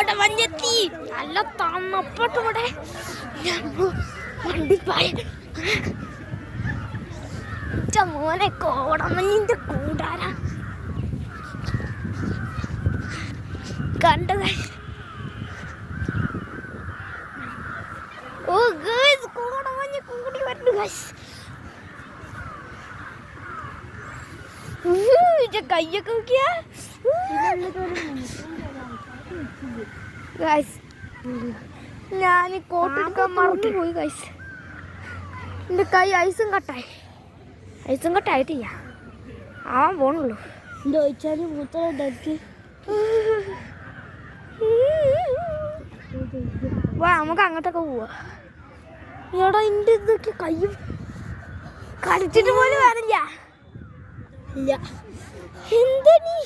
കോടമഞ്ഞെത്തി. നല്ല തണുപ്പട്ട് ഇവിടെ വണ്ടിപ്പായ മോനെ കോടമഞ്ഞിന്റെ കൂടാരാ കണ്ടു. ഓ ഗൈസ് കോടമഞ്ഞ് കൂടി വരുന്നു ഗൈസ്. കയ്യൊക്കെ നോക്കിയാ ഗൈസ്. ഞാൻ കോട്ടെടുക്കാൻ മറന്നു പോയി ഗൈസ്. എൻ്റെ കൈ ഐസും കട്ടായിട്ടില്ല. ആവാൻ പോണുള്ളൂ. ചോദിച്ചാല് മൂത്രക്ക് വാ നമുക്ക് അങ്ങോട്ടൊക്കെ പോവാ. എടാ എൻ്റെ ഇതൊക്കെ കൈ കടിച്ചിട്ട് പോലും വേണില്ല. ഇല്ല എന്താ നീ